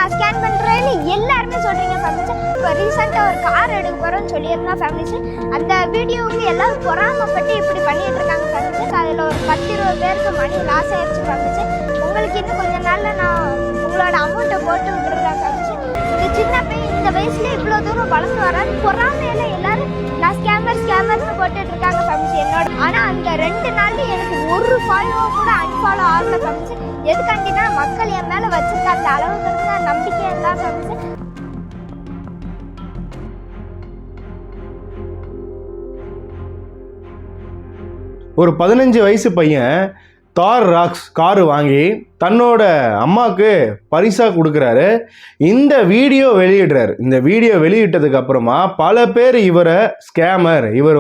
நான் ஸ்கேன் பண்ணுறேன்னு எல்லாருமே சொல்கிறீங்க ஃபேமிலிஸ். இப்போ ரீசெண்டாக ஒரு கார் எடுக்க போகிறோன்னு சொல்லியிருந்தா ஃபேமிலிஸ். அந்த வீடியோவுக்கு எல்லாம் பொறாமப்பட்டு இப்படி பண்ணிட்டு இருக்காங்க ஃபேமிலிஸ். அதில் ஒரு 10-20 பேருக்கு மணி லாஸ் ஆயிடுச்சு ஃபேமிலிஸ். உங்களுக்கு இன்னும் கொஞ்சம் நாளில் நான் உங்களோட அமௌண்ட்டை போட்டு விட்டுருக்கேன் ஃபேமிலிஸ். இந்த சின்ன பையன் இந்த வயசுல இவ்வளோ தூரம் வளர்ந்து வராது. பொறாமையில எல்லாரும் நான் ஸ்கேமர்னு போட்டுட்டு இருக்காங்க ஃபேமிலிஸ் என்னோட. ஆனால் அந்த 2 நாள்ல எனக்கு ஒரு ஃபாலோ கூட அன்ஃபாலோ ஆகல ஃபேமிலிஸ். எதுக்காண்டினா மக்கள் என் மேலே வச்சிருக்க அந்த அளவுக்கு இருந்த நம்பிக்கை எல்லாம் ஃபேமிலிஸ். ஒரு 15 வயசு பையன் தார் ராக்ஸ் காரு வாங்கி தன்னோட அம்மாவுக்கு பரிசாக கொடுக்குறாரு. இந்த வீடியோ வெளியிடுறாரு. இந்த வீடியோ வெளியிட்டதுக்கு அப்புறமா பல பேர் இவரை ஸ்கேமர், இவர்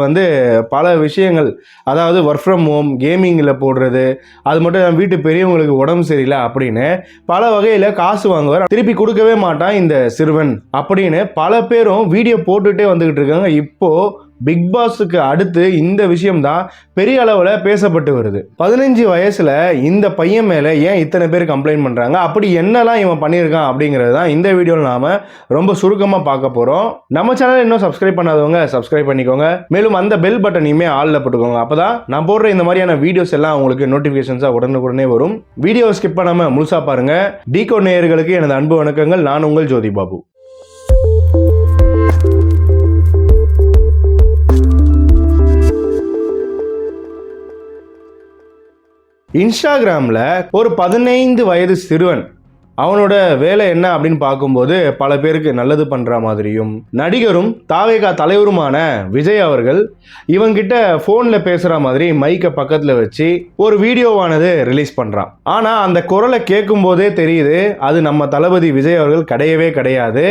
பல விஷயங்கள், அதாவது ஒர்க் ஃப்ரம் ஹோம், கேமிங்கில் போடுறது, அது மட்டும் வீட்டு பெரியவங்களுக்கு உடம்பு சரியில்லை அப்படின்னு பல வகையில் காசு வாங்குவார், திருப்பி கொடுக்கவே மாட்டான் இந்த சிறுவன் அப்படின்னு பல பேரும் வீடியோ போட்டுகிட்டே வந்துக்கிட்டு இருக்காங்க. இப்போது பிக் பாஸுக்கு அடுத்து இந்த விஷயம்தான் பெரிய அளவில் பேசப்பட்டு வருது. 15 வயசில் இந்த பையன் மேலே ஏன் இத்தனை பேர் கம்ப்ளைண்ட் பண்ணுறாங்க, அப்படி என்னெல்லாம் இவன் பண்ணியிருக்கான் அப்படிங்கிறது தான் இந்த வீடியோவில் நாம் ரொம்ப சுருக்கமாக பார்க்க போகிறோம். நம்ம சேனலை இன்னும் சப்ஸ்கிரைப் பண்ணாதவங்க சப்ஸ்கிரைப் பண்ணிக்கோங்க. மேலும் அந்த பெல் பட்டனையுமே ஆளில் போட்டுக்கோங்க. அப்போ தான் நான் போடுற இந்த மாதிரியான வீடியோஸ் எல்லாம் உங்களுக்கு நோட்டிஃபிகேஷன்ஸாக உடனுக்குடனே வரும். வீடியோ ஸ்கிப் பண்ணாமல் முழுசாக பாருங்கள். டிகோட் நேயர்களுக்கு எனது அன்பு வணக்கங்கள். நான் உங்கள் ஜோதி பாபு. இன்ஸ்டாகிராமில் ஒரு 15 வயது சிறுவன், அவனோட வேலை என்ன அப்படின்னு பார்க்கும்போது பல பேருக்கு நல்லது பண்ணுற மாதிரியும், நடிகரும் தாவேகா தலைவருமான விஜய் அவர்கள் இவங்கிட்ட ஃபோனில் பேசுகிற மாதிரி மைக்கை பக்கத்தில் வச்சு ஒரு வீடியோவானது ரிலீஸ் பண்ணுறான். ஆனால் அந்த குரலை கேட்கும்போதே தெரியுது அது நம்ம தளபதி விஜய் அவர்கள் கிடையவே கிடையாது.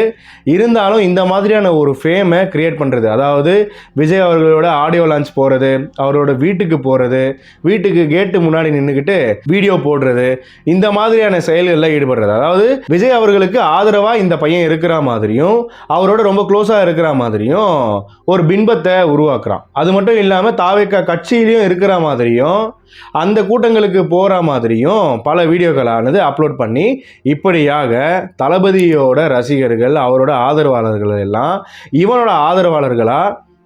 இருந்தாலும் இந்த மாதிரியான ஒரு ஃபேமை கிரியேட் பண்ணுறது, அதாவது விஜய் அவர்களோட ஆடியோ லான்ச் போகிறது, அவரோட வீட்டுக்கு போகிறது, வீட்டுக்கு கேட்டு முன்னாடி நின்றுக்கிட்டு வீடியோ போடுறது, இந்த மாதிரியான செயல்களில் ஈடுபடுறது. அதாவது விஜய் அவர்களுக்கு ஆதரவா இந்த பையன் இருக்கிற மாதிரியும், அவரோட ரொம்ப க்ளோஸா இருக்கிற மாதிரியும் ஒரு பின்பத்தை உருவாக்குறான். அது மட்டும் இல்லாம தாவேகா கட்சியிலையும் இருக்கிற மாதிரியும், அந்த கூட்டங்களுக்கு போற மாதிரியும் பல வீடியோக்களானது அப்லோட் பண்ணி, இப்படியாக தளபதியோட ரசிகர்கள், அவரோட ஆதரவாளர்கள் எல்லாம் இவனோட ஆதரவாளர்களா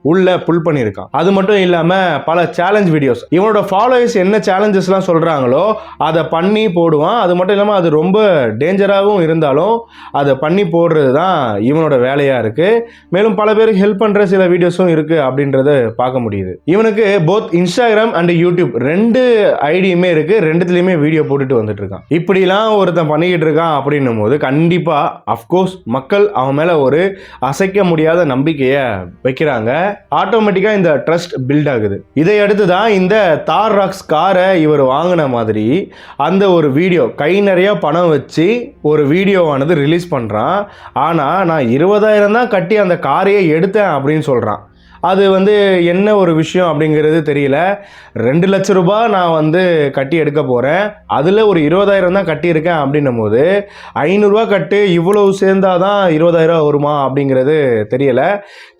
உள்ள புல் பண்ணியிருக்கான். அது மட்டும் இல்லாமல் பல சேலஞ்ச் வீடியோஸ், இவனோட ஃபாலோவர்ஸ் என்ன சேலஞ்சஸ்லாம் சொல்கிறாங்களோ அதை பண்ணி போடுவான். அது மட்டும் இல்லாமல் அது ரொம்ப டேஞ்சராகவும் இருந்தாலும் அதை பண்ணி போடுறது தான் இவனோட வேலையாக இருக்குது. மேலும் பல பேருக்கு ஹெல்ப் பண்ணுற சில வீடியோஸும் இருக்குது அப்படின்றத பார்க்க முடியுது. இவனுக்கு போத் இன்ஸ்டாகிராம் அண்ட் யூடியூப் 2 ஐடியுமே இருக்குது. 2த்துலேயுமே வீடியோ போட்டுட்டு வந்துட்டு இருக்கான். இப்படிலாம் ஒருத்தன் பண்ணிக்கிட்டு இருக்கான் அப்படின்னும் போது கண்டிப்பாக அஃப்கோர்ஸ் மக்கள் அவன் மேலே ஒரு அசைக்க முடியாத நம்பிக்கையை வைக்கிறாங்க. ஆட்டோமேட்டிக்கா இந்த ட்ரஸ்ட் பில்ட் ஆகுது. இதை அடுத்து தான் இந்த தார் ராக்ஸ் காரை இவர் வாங்கின மாதிரி அந்த ஒரு வீடியோ, கை நிறைய பணம் வச்சு ஒரு வீடியோவானது ரிலீஸ் பண்ணுறான். ஆனால் நான் 20,000 தான் கட்டி அந்த காரையே எடுத்தேன் அப்படின்னு சொல்கிறான். அது என்ன ஒரு விஷயம் அப்படிங்கிறது தெரியல. 2 லட்ச ரூபாய் நான் கட்டி எடுக்க போகிறேன், அதில் ஒரு 20,000 தான் கட்டியிருக்கேன் அப்படின்னும் போது 500 ரூபா கட்டு இவ்வளவு சேர்ந்தாதான் 20,000 வருமா அப்படிங்கிறது தெரியல.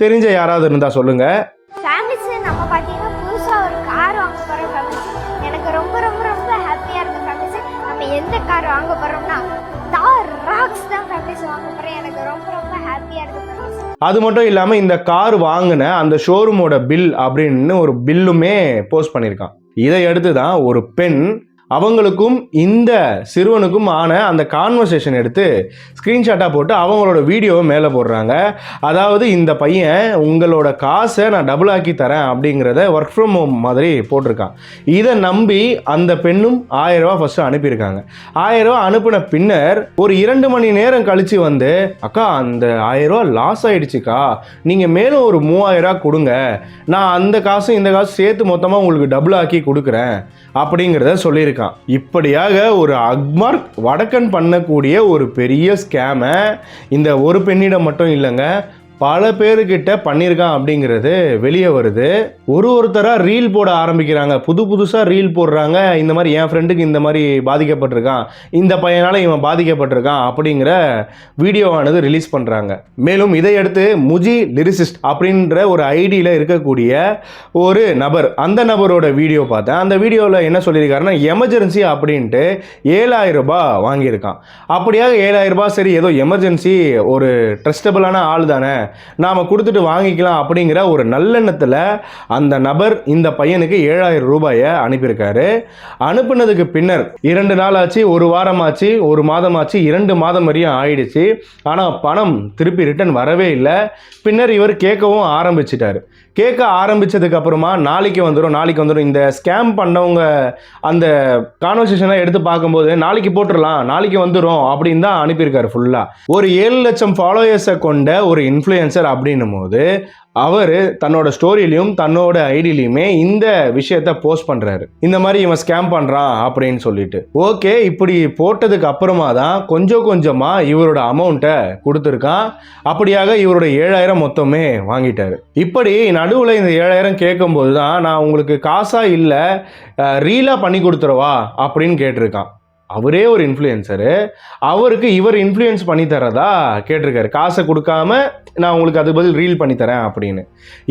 தெரிஞ்ச யாராவது இருந்தால் சொல்லுங்கள். ஃபேமிலிஸ் நம்ம பார்த்தீங்கன்னா புதுசாக ஒரு கார் வாங்க போகிறோம் ஃபேமிலிஸ். எனக்கு ரொம்ப ரொம்ப ரொம்ப ஹாப்பியாக இருக்குது ஃபேமிலிஸ். நம்ம எந்த கார் வாங்க போகிறோம்னா தார் ராக்ஸ் தான் ஃபேமிலிஸ் வாங்க போகிறேன். எனக்கு ரொம்ப ரொம்ப ஹாப்பியாக இருக்குது ஃபேமிலிஸ். அது மட்டும் இல்லாமல் இந்த கார் வாங்கின அந்த ஷோரூமோட பில் அப்படின்னு ஒரு பில்லுமே போஸ்ட் பண்ணியிருக்கான். இதை அடுத்து தான் ஒரு பெண் அவங்களுக்கும் இந்த சிறுவனுக்கும் ஆன அந்த கான்வர்சேஷன் எடுத்து ஸ்க்ரீன்ஷாட்டாக போட்டு அவங்களோட வீடியோவை மேலே போடுறாங்க. அதாவது இந்த பையன் உங்களோட காசை நான் டபுள் ஆக்கி தரேன் அப்படிங்கிறத ஒர்க் ஃப்ரம் ஹோம் மாதிரி போட்டிருக்கான். இதை நம்பி அந்த பெண்ணும் 1000 ரூபா ஃபஸ்ட்டு அனுப்பியிருக்காங்க. 1000 ரூபா அனுப்பின பின்னர் ஒரு 2 மணி நேரம் கழித்து அக்கா அந்த 1000 ரூபா லாஸ் ஆகிடுச்சுக்கா, நீங்கள் மேலும் ஒரு 3000 ரூபா கொடுங்க, நான் அந்த காசும் இந்த காசு சேர்த்து மொத்தமாக உங்களுக்கு டபுள் ஆக்கி கொடுக்குறேன் அப்படிங்கிறத சொல்லியிருக்கான். இப்படியாக ஒரு அக்மார்க் வடக்கன் பண்ணக்கூடிய ஒரு பெரிய ஸ்கேமை இந்த ஒரு பெண்ணிடம் மட்டும் இல்லைங்க, பல பேருக்கிட்ட பண்ணியிருக்கான் அப்படிங்கிறது வெளியே வருது. ஒருத்தராக ரீல் போட ஆரம்பிக்கிறாங்க, புதுசாக ரீல் போடுறாங்க. இந்த மாதிரி என் ஃப்ரெண்டுக்கு இந்த மாதிரி பாதிக்கப்பட்டிருக்கான், இந்த பையனால் இவன் பாதிக்கப்பட்டிருக்கான் அப்படிங்கிற வீடியோவானது ரிலீஸ் பண்ணுறாங்க. மேலும் இதையடுத்து முஜி லிரிசிஸ்ட் அப்படின்ற ஒரு ஐடியில் இருக்கக்கூடிய ஒரு நபர், அந்த நபரோட வீடியோ பார்த்தேன். அந்த வீடியோவில் என்ன சொல்லியிருக்காருன்னா, எமர்ஜென்சி அப்படின்ட்டு 7,000 ரூபாய் வாங்கியிருக்கான். அப்படியாக 7,000 ரூபாய், சரி ஏதோ எமர்ஜென்சி, ஒரு ட்ரஸ்டபிளான ஆள் தானே, நாம் கொடுத்துட்டு வாங்கிக்கலாம் அப்படிங்கிற ஒரு நல்லெண்ணத்தில் அந்த நபர் இந்த பையனுக்கு 7,000 ரூபாயை அனுப்பியிருக்காரு. அனுப்புனதுக்கு பின்னர் 2 நாள் ஆச்சு, 1 வாரம் ஆச்சு, 1 மாதம் ஆச்சு, 2 மாதம் வரையும் ஆயிடுச்சு. ஆனால் பணம் திருப்பி ரிட்டர்ன் வரவே இல்லை. பின்னர் இவர் கேட்கவும் ஆரம்பிச்சிட்டாரு. கேட்க ஆரம்பித்ததுக்கு அப்புறமா நாளைக்கு வந்துடும், இந்த ஸ்கேம் பண்ணவங்க அந்த கான்வர்சேஷனை எடுத்து பார்க்கும்போது நாளைக்கு போட்டுடலாம், நாளைக்கு வந்துடும் அப்படின்னு தான் அனுப்பியிருக்காரு ஃபுல்லாக. ஒரு 7 லட்சம் ஃபாலோயர்ஸை கொண்ட ஒரு இன்ஃப்ளூயன்சர் அப்படின்னும் போது அவர் தன்னோட ஸ்டோரியிலையும் தன்னோட ஐடியிலையுமே இந்த விஷயத்த போஸ்ட் பண்ணுறாரு, இந்த மாதிரி இவன் ஸ்கேம் பண்ணுறான் அப்படின்னு சொல்லிட்டு. ஓகே, இப்படி போட்டதுக்கு அப்புறமா தான் கொஞ்சமாக இவரோட அமௌண்ட்டை கொடுத்துருக்கான். அப்படியாக இவரோட 7,000 மொத்தமே வாங்கிட்டாரு. இப்படி நடுவில் இந்த 7,000 கேட்கும்போது தான், நான் உங்களுக்கு காசாக இல்லை ரீலாக பண்ணி கொடுத்துருவா அப்படின்னு கேட்டிருக்கான். அவரே ஒரு இன்ஃப்ளூயன்சரு, அவருக்கு இவர் இன்ஃப்ளூயன்ஸ் பண்ணி தரதா கேட்டிருக்காரு. காசை கொடுக்காம நான் உங்களுக்கு அதுக்கு பதில் ரீல் பண்ணி தரேன் அப்படின்னு.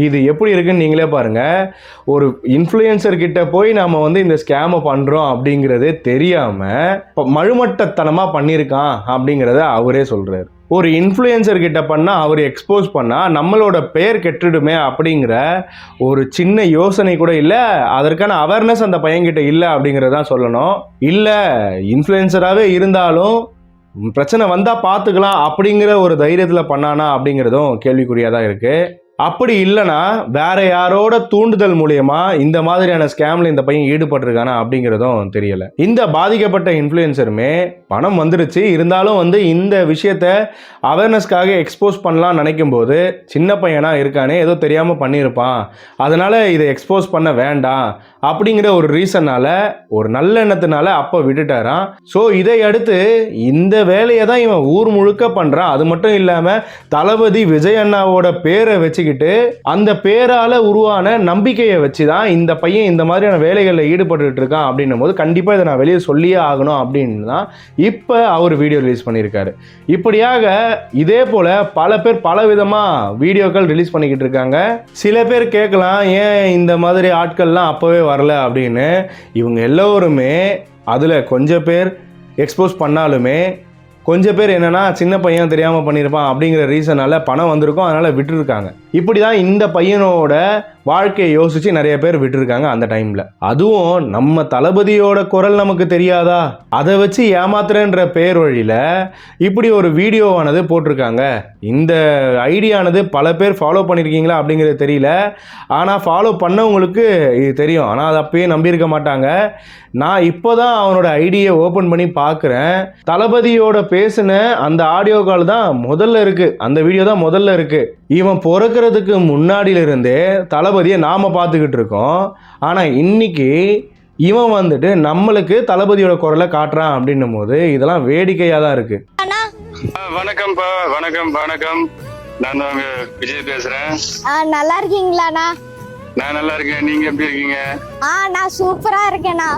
இது எப்படி இருக்குன்னு நீங்களே பாருங்கள். ஒரு இன்ஃப்ளூயன்சர் கிட்ட போய் நாம் இந்த ஸ்கேமை பண்ணுறோம் அப்படிங்கிறதே தெரியாமல் மழுமட்டத்தனமாக பண்ணியிருக்கான் அப்படிங்கிறத அவரே சொல்கிறார். ஒரு இன்ஃப்ளூயன்சர் கிட்ட பண்ணால், அவர் எக்ஸ்போஸ் பண்ணால் நம்மளோட பெயர் கெட்டுடுமே அப்படிங்கிற ஒரு சின்ன யோசனை கூட இல்லை, அதற்கான அவேர்னஸ் அந்த பையன்கிட்ட இல்லை அப்படிங்கிறதான் சொல்லணும். இல்லை, இன்ஃப்ளூயன்சராகவே இருந்தாலும் பிரச்சனை வந்தால் பார்த்துக்கலாம் அப்படிங்கிற ஒரு தைரியத்தில் பண்ணானா அப்படிங்கிறதும் கேள்விக்குறியாக தான் இருக்குது. அப்படி இல்லைனா வேற யாரோட தூண்டுதல் மூலியமா இந்த மாதிரியான ஸ்கேம்ல இந்த பையன் ஈடுபட்டிருக்கானா அப்படிங்கிறதும் தெரியல. இந்த பாதிக்கப்பட்ட இன்ஃப்ளூயன்சருமே பணம் வந்துருச்சு, இருந்தாலும் இந்த விஷயத்த அவேர்னஸ்க்காக எக்ஸ்போஸ் பண்ணலாம் நினைக்கும் போது, சின்ன பையனா இருக்கானே, ஏதோ தெரியாம பண்ணியிருப்பான், அதனால இதை எக்ஸ்போஸ் பண்ண வேண்டாம் அப்படிங்கிற ஒரு ரீசனால, ஒரு நல்ல எண்ணத்தினால அப்போ விட்டுட்டாராம். ஸோ இதை அடுத்து இந்த வேலையை தான் இவன் ஊர் முழுக்க பண்றான். அது மட்டும் இல்லாம தளபதி விஜய் அண்ணாவோட பேரை வச்சுக்கிட்டு அந்த பேரால உருவான நம்பிக்கையை வச்சுதான் இந்த பையன் இந்த மாதிரியான வேலைகளில் ஈடுபட்டு இருக்கான் அப்படின்னும் போது, கண்டிப்பா இதை நான் வெளியே சொல்லியே ஆகணும் அப்படின்னு தான் இப்ப அவர் வீடியோ ரிலீஸ் பண்ணியிருக்காரு. இப்படியாக இதே போல பல பேர் பல விதமா வீடியோக்கள் ரிலீஸ் பண்ணிக்கிட்டு இருக்காங்க. சில பேர் கேட்கலாம், ஏன் இந்த மாதிரி ஆட்கள்லாம் அப்பவே வரல அப்படின்னு. இவங்க எல்லோருமே அதுல கொஞ்சம் பேர் எக்ஸ்போஸ் பண்ணாலுமே, கொஞ்சம் பேர் என்னன்னா சின்ன பையன் தெரியாம பண்ணியிருப்பான் அப்படிங்கிற ரீசனால பணம் வந்திருக்கும், அதனால விட்டுருக்காங்க. இப்படிதான் இந்த பையனோட வாழ்க்கையை யோசிச்சு நிறைய பேர் விட்டுருக்காங்க அந்த டைம்ல. அதுவும் நம்ம தளபதியோட குரல் நமக்கு தெரியாதா, அதை வச்சு ஏமாத்துறன்ற பேர் வழியில இப்படி ஒரு வீடியோவானது போட்டிருக்காங்க. இந்த ஐடியானது பல பேர் ஃபாலோ பண்ணியிருக்கீங்களா அப்படிங்கிறது தெரியல, ஆனால் ஃபாலோ பண்ணவங்களுக்கு இது தெரியும். ஆனால் அதை அப்பயே நம்பியிருக்க மாட்டாங்க. நான் இப்போதான் அவனோட ஐடியை ஓப்பன் பண்ணி பார்க்குறேன். தளபதியோட பேசின அந்த ஆடியோ கால் தான் முதல்ல இருக்கு, அந்த வீடியோ தான் முதல்ல இருக்கு. இவன் பிறக்கிறதுக்கு முன்னாடியிலிருந்தே தளபதியை நாம பார்த்துக்கிட்டு இருக்கோம். ஆனால் இன்னைக்கு இவன் வந்துட்டு நம்மளுக்கு தளபதியோட குரலை காட்டுறான் அப்படின்னும் போது இதெல்லாம் வேடிக்கையாக தான் இருக்கு. வணக்கம்ப்பா. வணக்கம். நான் தான் விஜய் பேசுறேன். நல்லா இருக்கீங்களாண்ணா? நான் நல்லா இருக்கேன், நீங்க எப்படி இருக்கீங்க? நான் சூப்பரா இருக்கேண்ணா.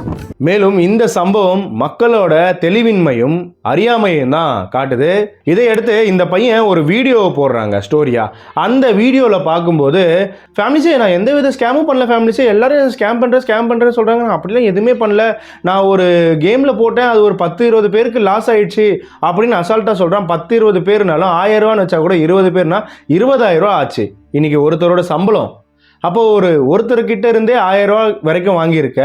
மேலும் இந்த சம்பவம் மக்களோட தெளிவின்மையும் அறியாமையும் தான் காட்டுது. இதையடுத்து இந்த பையன் ஒரு வீடியோவை போடுறாங்க ஸ்டோரியா. அந்த வீடியோவில் பார்க்கும்போது, ஃபேமிலிஸே நான் எந்த வித ஸ்கேமும் பண்ணல, ஃபேமிலிஸே எல்லாரும் ஸ்கேம் பண்ணுறேன்னு சொல்கிறாங்க, அப்படிலாம் எதுவுமே பண்ணல, நான் ஒரு கேமில் போட்டேன், அது ஒரு 10-20 பேருக்கு லாஸ் ஆயிடுச்சு அப்படின்னு அசால்ட்டாக சொல்கிறான். 10-20 பேர்னாலும் 1000 ரூபான்னு வச்சா கூட 20 பேர்னா 20,000 ரூபா ஆச்சு இன்னைக்கு ஒருத்தரோட சம்பளம். அப்போ ஒருத்தர்கிட்ட இருந்தே 1000 ரூபா வரைக்கும் வாங்கியிருக்க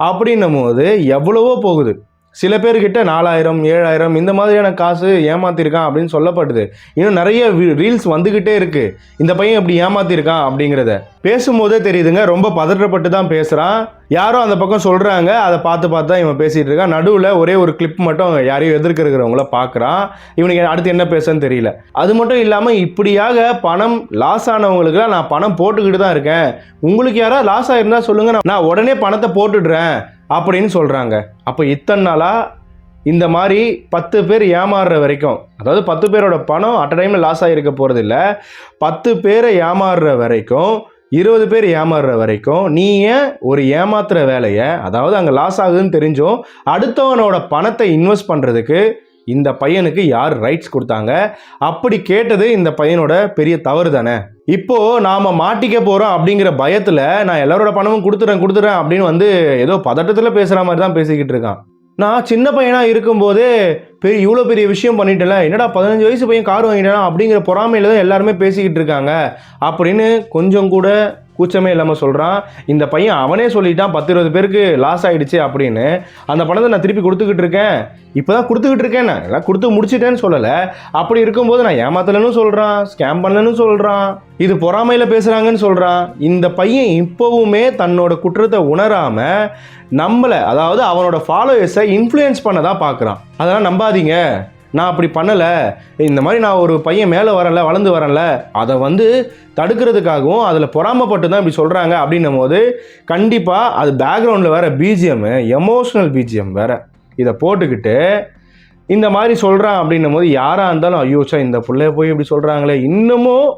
அப்படின்னும் போது எவ்வளவோ போகுது. சில பேர்கிட்ட 4000, 7000 இந்த மாதிரியான காசு ஏமாத்திருக்கான் அப்படின்னு சொல்லப்படுது. இன்னும் நிறைய ரீல்ஸ் வந்துக்கிட்டே இருக்கு, இந்த பையன் எப்படி ஏமாத்திருக்கான் அப்படிங்கிறத பேசும்போதே தெரியுதுங்க. ரொம்ப பதற்றப்பட்டு தான் பேசுகிறான். யாரோ அந்த பக்கம் சொல்கிறாங்க, அதை பார்த்து தான் இவன் பேசிகிட்டு இருக்கான். நடுவில் ஒரே ஒரு கிளிப் மட்டும் யாரையும் எதிர்க்கிறவங்கள பார்க்குறான். இவனுக்கு அடுத்து என்ன பேசுன்னு தெரியல. அது மட்டும் இல்லாமல் இப்படியாக பணம் லாஸ் ஆனவங்களுக்குலாம் நான் பணம் போட்டுக்கிட்டு தான் இருக்கேன், உங்களுக்கு யாராவது லாஸ் ஆகிருந்தா சொல்லுங்கள், நான் உடனே பணத்தை போட்டுடுறேன் அப்படின்னு சொல்கிறாங்க. அப்போ இத்தனை நாளாக இந்த மாதிரி 10 பேர் ஏமாறுற வரைக்கும், அதாவது 10 பேரோட பணம் அட் அ டைமில் லாஸ் ஆகிருக்க போகிறது இல்லை, 10 பேரை ஏமாறுற வரைக்கும், 20 பேர் ஏமாறுற வரைக்கும் நீ ஏன் ஒரு ஏமாத்துற வேலையை, அதாவது அங்கே லாஸ் ஆகுதுன்னு தெரிஞ்சும் அடுத்தவனோட பணத்தை இன்வெஸ்ட் பண்ணுறதுக்கு இந்த பையனுக்கு யார் ரைட்ஸ் கொடுத்தாங்க? அப்படி கேட்டது இந்த பையனோட பெரிய தவறு தானே. இப்போ நாம மாட்டிக்க போறோம் அப்படிங்கிற பயத்துல நான் எல்லாரோட பணமும் கொடுத்துறேன் அப்படின்னு ஏதோ பதட்டத்தில் பேசுற மாதிரி தான் பேசிக்கிட்டு இருக்கான். நான் சின்ன பையனா இருக்கும்போதே இவ்வளோ பெரிய விஷயம் பண்ணிட்டேன்ல, என்னடா 15 வயசு பையன் கார் வாங்கிட்டேனா அப்படிங்கிற பொறாமையில தான் எல்லாருமே பேசிக்கிட்டு இருக்காங்க அப்படின்னு கொஞ்சம் கூட கூச்சமே இல்லாமல் சொல்கிறான். இந்த பையன் அவனே சொல்லிட்டான் 10-20 பேருக்கு லாஸ் ஆகிடுச்சு அப்படின்னு. அந்த பணத்தை நான் திருப்பி கொடுத்துக்கிட்டு இருக்கேன், இப்போ தான் கொடுத்துக்கிட்டு இருக்கேன், நான் எல்லாம் கொடுத்து முடிச்சிட்டேன்னு சொல்லலை. அப்படி இருக்கும்போது நான் ஏமாத்தலன்னு சொல்கிறான், ஸ்கேம் பண்ணலன்னு சொல்கிறான், இது பொறாமையில் பேசுகிறாங்கன்னு சொல்கிறான். இந்த பையன் இப்போவுமே தன்னோட குற்றத்தை உணராமல் நம்மளை, அதாவது அவனோட ஃபாலோவர்ஸை இன்ஃப்ளூயன்ஸ் பண்ண தான் பார்க்குறான். அதெல்லாம் நம்பாதீங்க, நான் அப்படி பண்ணலை, இந்த மாதிரி நான் ஒரு பையன் மேலே வரல வளர்ந்து வரல, அதை தடுக்கிறதுக்காகவும் அதில் பொறாமப்பட்டு தான் இப்படி சொல்கிறாங்க அப்படின்னும் போது கண்டிப்பாக அது பேக்ரவுண்டில் வேறு பிஜிஎம், எமோஷ்னல் பிஜிஎம் வேறு, இதை போட்டுக்கிட்டு இந்த மாதிரி சொல்கிறான் அப்படின்னும் போது யாராக இருந்தாலும் ஐயோச்சா இந்த பிள்ளைய போய் இப்படி சொல்கிறாங்களே, இன்னமும்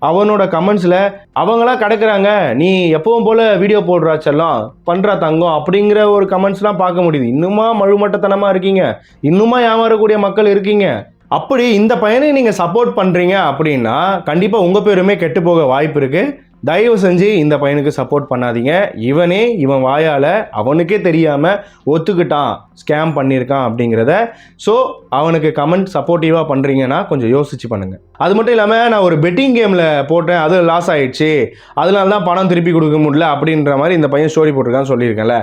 அவனோட கமெண்ட்ஸில் அவங்களா கிடக்குறாங்க, நீ எப்பவும் போல் வீடியோ போடுறாச்செல்லாம் பண்ணுறா தங்கம் அப்படிங்கிற ஒரு கமெண்ட்ஸ்லாம் பார்க்க முடியுது. இன்னுமா மழுமட்டத்தனமாக இருக்கீங்க, இன்னுமா ஏமாறக்கூடிய மக்கள் இருக்கீங்க. அப்படி இந்த பையனை நீங்கள் சப்போர்ட் பண்ணுறீங்க அப்படின்னா கண்டிப்பாக உங்கள் பேருமே கெட்டு போக வாய்ப்பு இருக்குது. தயவு செஞ்சு இந்த பையனுக்கு சப்போர்ட் பண்ணாதீங்க. இவன் வாயால் அவனுக்கே தெரியாமல் ஒத்துக்கிட்டான் ஸ்கேம் பண்ணியிருக்கான் அப்படிங்கிறத. ஸோ அவனுக்கு கமெண்ட் சப்போர்ட்டிவாக பண்ணுறீங்கன்னா கொஞ்சம் யோசிச்சு பண்ணுங்கள். அது மட்டும் இல்லாமல் நான் ஒரு பெட்டிங் கேமில் போட்டேன், அது லாஸ் ஆகிடுச்சு, அதனால தான் பணம் திருப்பி கொடுக்க முடியல அப்படின்ற மாதிரி இந்த பையன் ஸ்டோரி போட்டிருக்கான்னு சொல்லியிருக்கேன்ல.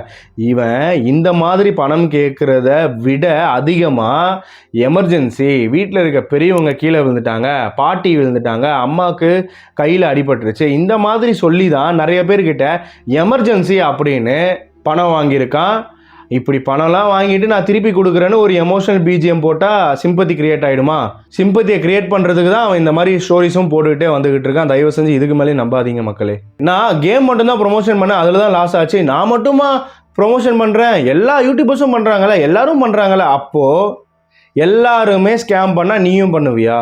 இவன் இந்த மாதிரி பணம் கேட்குறத விட அதிகமாக எமர்ஜென்சி, வீட்டில் இருக்க பெரியவங்க கீழே விழுந்துட்டாங்க, பாட்டி விழுந்துட்டாங்க, அம்மாவுக்கு கையில் அடிபட்டுருச்சு, இந்த மாதிரி சொல்லி தான் நிறைய பேர்கிட்ட எமர்ஜென்சி அப்படின்னு பணம் வாங்கியிருக்கான். இப்படி பணம்லாம் வாங்கிட்டு நான் திருப்பி கொடுக்குறேன்னு ஒரு எமோஷனல் பிஜிஎம் போட்டால் சிம்பத்தி கிரியேட் ஆகிடுமா? சிம்பத்தியை கிரியேட் பண்ணுறதுக்கு தான் அவன் இந்த மாதிரி ஸ்டோரிஸும் போட்டுக்கிட்டே வந்துக்கிட்டு இருக்கான். தயவு செஞ்சு இதுக்கு மேலே நம்பாதீங்க மக்களே. நான் கேம் மட்டும்தான் ப்ரொமோஷன் பண்ணேன், அதில் தான் லாஸ் ஆச்சு, நான் மட்டுமா ப்ரொமோஷன் பண்ணுறேன், எல்லா யூடியூபர்ஸும் பண்ணுறாங்களே, எல்லாரும் பண்ணுறாங்களே, அப்போது எல்லாருமே ஸ்கேம் பண்ணால் நீயும் பண்ணுவியா?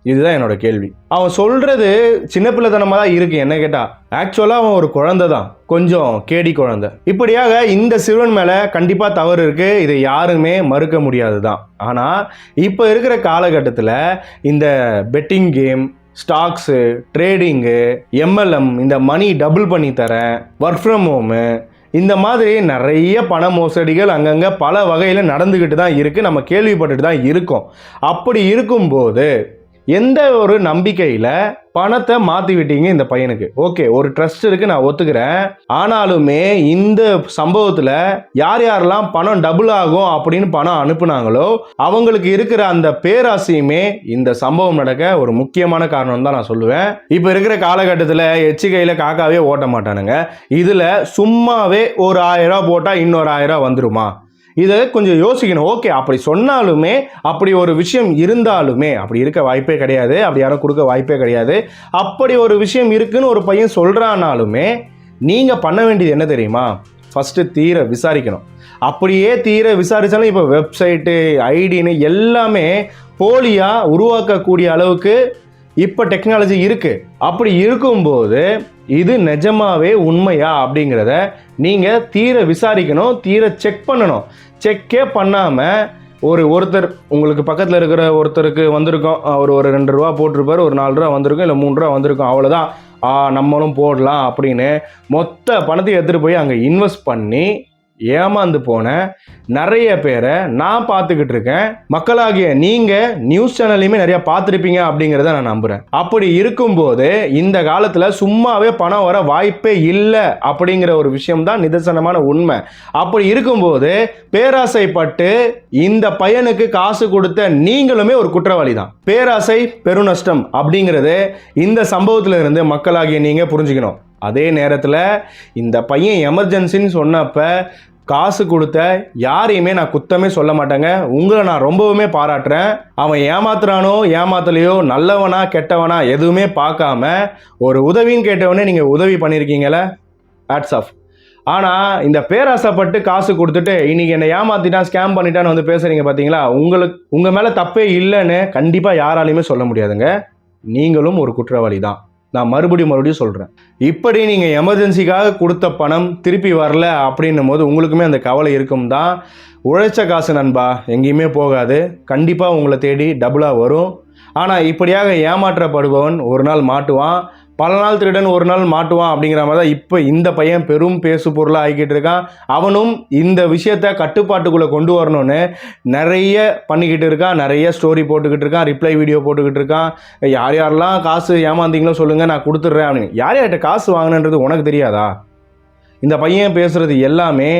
இதுதான் என்னோட கேள்வி. அவன் சொல்றது சின்ன பிள்ளைத்தனமாக தான் இருக்கு என்ன கேட்டால். ஆக்சுவலாக அவன் ஒரு குழந்தை தான், கொஞ்சம் கேடி குழந்தை. இப்படியாக இந்த சிறுவன் மேலே கண்டிப்பாக தவறு இருக்கு, இதை யாருமே மறுக்க முடியாது தான். ஆனால் இப்போ இருக்கிற காலகட்டத்தில் இந்த betting game, stocks, trading, MLM, இந்த மணி டபுள் பண்ணி தரேன், ஒர்க் ஃப்ரம் ஹோமு, இந்த மாதிரி நிறைய பண மோசடிகள் அங்கங்கே பல வகையில் நடந்துக்கிட்டு தான் இருக்குது, நம்ம கேள்விப்பட்டுட்டு தான் இருக்கோம். அப்படி இருக்கும்போது எந்த ஒரு நம்பிக்கையில் பணத்தை மாற்றி விட்டீங்க இந்த பையனுக்கு? ஓகே, ஒரு ட்ரஸ்ட் இருக்குது, நான் ஒத்துக்கிறேன். ஆனாலுமே இந்த சம்பவத்தில் யார் யாரெல்லாம் பணம் டபுள் ஆகும் அப்படின்னு பணம் அனுப்புனாங்களோ அவங்களுக்கு இருக்கிற அந்த பேராசையுமே இந்த சம்பவம் நடக்க ஒரு முக்கியமான காரணம் தான் நான் சொல்லுவேன். இப்போ இருக்கிற காலகட்டத்தில் எச்சிக்கையில் காக்காவே ஓட்ட மாட்டானுங்க. இதில் சும்மாவே ஒரு 1000 ரூபா போட்டால் இன்னொரு 1000 ரூபா வந்துருமா? இதை கொஞ்சம் யோசிக்கணும். ஓகே, அப்படி சொன்னாலுமே, அப்படி ஒரு விஷயம் இருந்தாலுமே, அப்படி இருக்க வாய்ப்பே கிடையாது, அப்படி யாரும் கொடுக்க வாய்ப்பே கிடையாது. அப்படி ஒரு விஷயம் இருக்குன்னு ஒரு பையன் சொல்கிறானாலுமே நீங்கள் பண்ண வேண்டியது என்ன தெரியுமா? ஃபஸ்ட்டு தீர விசாரிக்கணும். அப்படியே தீர விசாரித்தாலும் இப்போ வெப்சைட்டு, ஐடின்னு எல்லாமே போலியாக உருவாக்கக்கூடிய அளவுக்கு இப்போ டெக்னாலஜி இருக்குது. அப்படி இருக்கும்போது இது நிஜமாவே உண்மையா அப்படிங்கிறத நீங்கள் தீர விசாரிக்கணும், தீர செக் பண்ணணும். செக்கே பண்ணாமல் ஒருத்தர் உங்களுக்கு பக்கத்தில் இருக்கிற ஒருத்தருக்கு வந்திருக்கோம், அவர் ஒரு 2 ரூபா போட்டிருப்பார், ஒரு 4 ரூபா வந்திருக்கும், இல்லை 3 ரூபா வந்திருக்கும், அவ்வளோதான் நம்மளும் போடலாம் அப்படின்னு மொத்த பணத்தை எடுத்துகிட்டு போய் அங்கே இன்வெஸ்ட் பண்ணி ஏமாந்து போன நிறைய பேரை நான் பார்த்துக்கிட்டு இருக்கேன். மக்களாகிய நீங்கள் நியூஸ் சேனல்லையுமே நிறையா பார்த்துருப்பீங்க அப்படிங்கிறத நான் நம்புகிறேன். அப்படி இருக்கும்போது இந்த காலத்தில் சும்மாவே பணம் வர வாய்ப்பே இல்லை அப்படிங்கிற ஒரு விஷயம்தான் நிதர்சனமான உண்மை. அப்படி இருக்கும்போது பேராசைப்பட்டு இந்த பையனுக்கு காசு கொடுத்த நீங்களுமே ஒரு குற்றவாளி தான். பேராசை பெருநஷ்டம் அப்படிங்கிறது இந்த சம்பவத்தில் இருந்து மக்களாகிய நீங்கள் புரிஞ்சுக்கணும். அதே நேரத்தில் இந்த பையன் எமர்ஜென்சின்னு சொன்னப்ப காசு கொடுத்த யாரையுமே நான் குத்தமே சொல்ல மாட்டேங்க. உங்களை நான் ரொம்பவுமே பாராட்டுறேன். அவன் ஏமாத்துறானோ ஏமாத்தலையோ, நல்லவனா கெட்டவனா எதுவுமே பார்க்காம ஒரு உதவின்னு கேட்டவனே நீங்கள் உதவி பண்ணியிருக்கீங்களே, ஹேட்ஸ் ஆஃப். ஆனால் இந்த பேராசைப்பட்டு காசு கொடுத்துட்டு இன்னைக்கு என்னை ஏமாத்திட்டான் ஸ்கேம் பண்ணிட்டான்னு வந்து பேசுகிறீங்க பார்த்தீங்களா, உங்கள் மேலே தப்பே இல்லைன்னு கண்டிப்பாக யாராலையுமே சொல்ல முடியாதுங்க. நீங்களும் ஒரு குற்றவாளி தான். நான் மறுபடியும் சொல்கிறேன். இப்படி நீங்கள் எமர்ஜென்சிக்காக கொடுத்த பணம் திருப்பி வரல அப்படின்னும் போது உங்களுக்குமே அந்த கவலை இருக்கும் தான். உழைச்ச காசு நண்பா எங்கேயுமே போகாது, கண்டிப்பாக உங்களை தேடி டபுளாக வரும். ஆனால் இப்படியாக ஏமாற்றப்படுபவன் ஒரு நாள் மாட்டுவான், பல நாள் திருடன் ஒரு நாள் மாட்டுவான் அப்படிங்கிற மாதிரி தான் இப்போ இந்த பையன் பெரும் பேசு பொருளாக ஆகிக்கிட்டு இருக்கான். அவனும் இந்த விஷயத்தை கட்டுப்பாட்டுக்குள்ளே கொண்டு வரணும்னு நிறைய பண்ணிக்கிட்டு இருக்கான், நிறைய ஸ்டோரி போட்டுக்கிட்டு இருக்கான், ரிப்ளை வீடியோ போட்டுக்கிட்டு இருக்கான். யார் யாரெல்லாம் காசு ஏமாந்தீங்களோ சொல்லுங்கள், நான் கொடுத்துட்றேன் அப்படின்னு. யார் யார்கிட்ட காசு வாங்கினன்றது உனக்கு தெரியாதா? இந்த பையன் பேசுகிறது எல்லாமே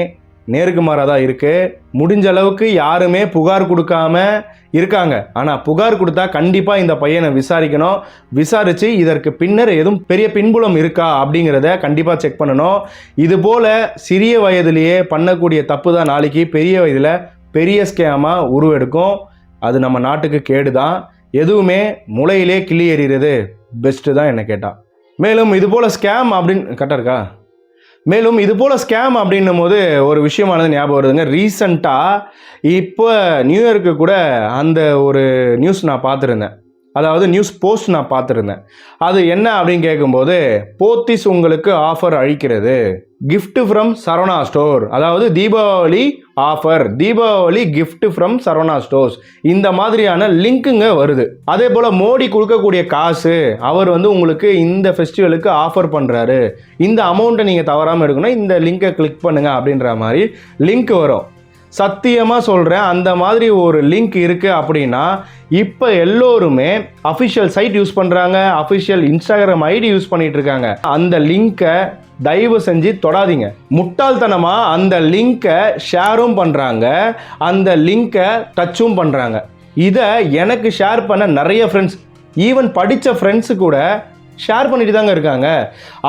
நேருக்கு மாறாக தான் இருக்குது. முடிஞ்ச அளவுக்கு யாருமே புகார் கொடுக்காம இருக்காங்க. ஆனால் புகார் கொடுத்தா கண்டிப்பாக இந்த பையனை விசாரிக்கணும். விசாரித்து இதற்கு பின்னர் எதுவும் பெரிய பின்புலம் இருக்கா அப்படிங்கிறத கண்டிப்பாக செக் பண்ணணும். இதுபோல் சிறிய வயதிலேயே பண்ணக்கூடிய தப்பு தான் நாளைக்கு பெரிய வயதில் பெரிய ஸ்கேமாக உருவெடுக்கும். அது நம்ம நாட்டுக்கு கேடு தான். எதுவுமே முளையிலே கிள்ளி எறிகிறது பெஸ்ட்டு தான் என்ன கேட்டால். மேலும் இதுபோல் ஸ்கேம் அப்படின்னு கரெக்டாக இருக்கா? மேலும் இதுபோல் ஸ்கேம் அப்படின்னும் போது ஒரு விஷயமானது ஞாபகம் வருதுங்க. ரீசண்டாக இப்போ நியூ இயருக்கு கூட அந்த ஒரு நியூஸ் நான் பார்த்துருந்தேன், அதாவது நியூஸ் போஸ்ட் நான் பார்த்துருந்தேன். அது என்ன அப்படின்னு கேட்கும்போது, போத்தீஸ் உங்களுக்கு ஆஃபர் அளிக்கிறது, கிஃப்ட் ஃப்ரம் சரவணா ஸ்டோர், அதாவது Deepavali offer, Deepavali gift from Saravana stores, இந்த மாதிரியான லிங்க்குங்க வருது. அதே போல் மோடி கொடுக்கக்கூடிய காசு அவர் வந்து உங்களுக்கு இந்த ஃபெஸ்டிவலுக்கு ஆஃபர் பண்ணுறாரு, இந்த அமௌண்ட்டை நீங்கள் தவறாமல் எடுக்கணும், இந்த லிங்கை கிளிக் பண்ணுங்கள் அப்படின்ற மாதிரி லிங்க் வரும். சத்தியமாக சொல்கிறேன், அந்த மாதிரி ஒரு லிங்க் இருக்குது அப்படின்னா இப்போ எல்லோருமே அஃபிஷியல் சைட் யூஸ் பண்ணுறாங்க, அஃபிஷியல் இன்ஸ்டாகிராம் ஐடி யூஸ் பண்ணிகிட்டு இருக்காங்க. அந்த லிங்க்கை தயவு செஞ்சு தொடாதீங்க. முட்டாள்தனமாக அந்த லிங்க்கை ஷேரும் பண்ணுறாங்க, அந்த லிங்க்கை டச்சும் பண்ணுறாங்க. இதை எனக்கு ஷேர் பண்ண நிறைய ஃப்ரெண்ட்ஸ், ஈவன் படித்த ஃப்ரெண்ட்ஸு கூட ஷேர் பண்ணிட்டு தாங்க இருக்காங்க.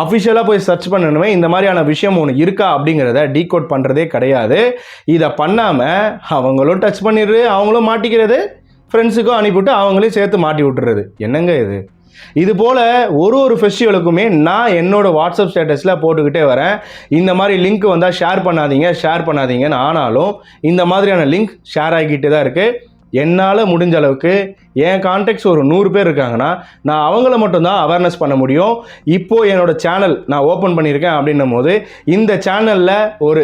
அஃபிஷியலாக போய் சர்ச் பண்ணணுமே இந்த மாதிரியான விஷயம் ஒன்று இருக்கா அப்படிங்கிறத டீகோட் பண்ணுறதே கிடையாது. இதை பண்ணாமல் அவங்களும் டச் பண்ணிடுறது, அவங்களும் மாட்டிக்கிறது, ஃப்ரெண்ட்ஸுக்கும் அனுப்பிவிட்டு அவங்களையும் சேர்த்து மாட்டி விட்டுறது. என்னங்க இது? இது போல் ஒரு ஃபெஸ்டிவலுக்குமே நான் என்னோடய வாட்ஸ்அப் ஸ்டேட்டஸில் போட்டுக்கிட்டே வரேன், இந்த மாதிரி லிங்க் வந்தால் ஷேர் பண்ணாதீங்கன்னு. ஆனாலும் இந்த மாதிரியான லிங்க் ஷேர் ஆகிக்கிட்டு தான் இருக்குது. என்னால் முடிஞ்ச அளவுக்கு என் கான்டாக்ட்ஸ் ஒரு 100 பேர் இருக்காங்கன்னா நான் அவங்கள மட்டும்தான் அவேர்னஸ் பண்ண முடியும். இப்போது என்னோடய சேனல் நான் ஓப்பன் பண்ணியிருக்கேன் அப்படின்னும் போது இந்த சேனலில் ஒரு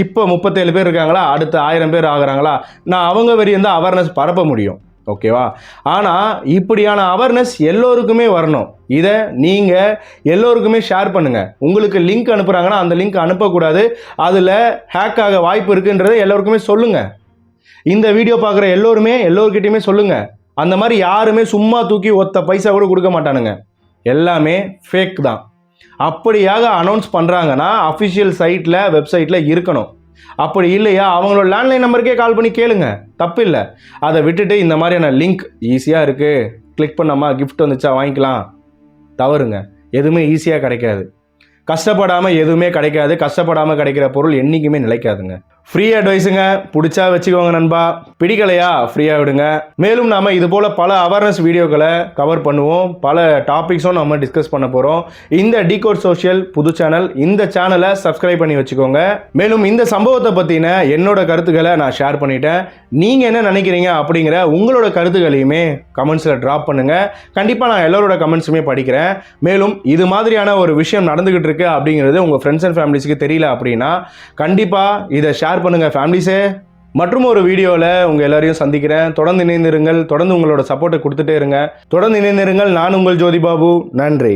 இப்போ 37 பேர் இருக்காங்களா, அடுத்த 1000 பேர் ஆகுறாங்களா, நான் அவங்க வரையும் தான் அவேர்னஸ் பரப்ப முடியும். ஓகேவா? ஆனால் இப்படியான அவேர்னஸ் எல்லோருக்குமே வரணும். இதை நீங்கள் எல்லோருக்குமே ஷேர் பண்ணுங்கள். உங்களுக்கு லிங்க் அனுப்புகிறாங்கன்னா அந்த லிங்க் அனுப்பக்கூடாது, அதில் ஹேக் ஆக வாய்ப்பு இருக்குன்றதை எல்லோருக்குமே சொல்லுங்கள். இந்த வீடியோ பார்க்குற எல்லோருக்கிட்டையுமே சொல்லுங்கள். அந்த மாதிரி யாருமே சும்மா தூக்கி ஒத்த பைசா கூட கொடுக்க மாட்டானுங்க, எல்லாமே ஃபேக் தான். அப்படியாக அனௌன்ஸ் பண்ணுறாங்கன்னா அஃபிஷியல் சைட்டில் வெப்சைட்டில் இருக்கணும். அப்படி இல்லையா அவங்களோட லேண்ட்லைன் நம்பருக்கே கால் பண்ணி கேளுங்க, தப்பு இல்லை. அதை விட்டுட்டு இந்த மாதிரியான லிங்க் ஈஸியாக இருக்குது, கிளிக் பண்ணாமல் கிஃப்ட் வந்துச்சா வாங்கிக்கலாம், தவறுங்க. எதுவுமே ஈஸியாக கிடைக்காது, கஷ்டப்படாமல் எதுவுமே கிடைக்காது. கஷ்டப்படாமல் கிடைக்கிற பொருள் என்றைக்குமே நிலைக்காதுங்க. ஃப்ரீ அட்வைஸுங்க, பிடிச்சா வச்சுக்கோங்க நண்பா, பிடிக்கலையா ஃப்ரீயாக விடுங்க. மேலும் நாம் இது போல் பல அவேர்னஸ் வீடியோக்களை கவர் பண்ணுவோம், பல டாபிக்ஸும் நம்ம டிஸ்கஸ் பண்ண போகிறோம். இந்த டிகோட் சோஷியல் புது சேனல், இந்த சேனலை சப்ஸ்கிரைப் பண்ணி வச்சுக்கோங்க. மேலும் இந்த சம்பவத்தை பற்றின என்னோட கருத்துக்களை நான் ஷேர் பண்ணிட்டேன். நீங்கள் என்ன நினைக்கிறீங்க அப்படிங்கிற உங்களோட கருத்துக்களையுமே கமெண்ட்ஸில் ட்ராப் பண்ணுங்கள். கண்டிப்பாக நான் எல்லோரோட கமெண்ட்ஸுமே படிக்கிறேன். மேலும் இது மாதிரியான ஒரு விஷயம் நடந்துக்கிட்டு இருக்கு அப்படிங்கிறது உங்கள் ஃப்ரெண்ட்ஸ் அண்ட் ஃபேமிலிஸ்க்கு தெரியல அப்படின்னா கண்டிப்பாக இதை ஷேர் பண்ணுங்கள் ஃபேமிலிஸே. மற்றும் ஒரு வீடியோவில் உங்கள் எல்லாரையும் சந்திக்கிறேன். தொடர்ந்து இணைந்திருங்கள், தொடர்ந்து உங்களோட சப்போர்ட்டை கொடுத்துட்டே இருங்க. தொடர்ந்து இணைந்திருங்கள். நான் உங்கள் ஜோதி பாபு. நன்றி.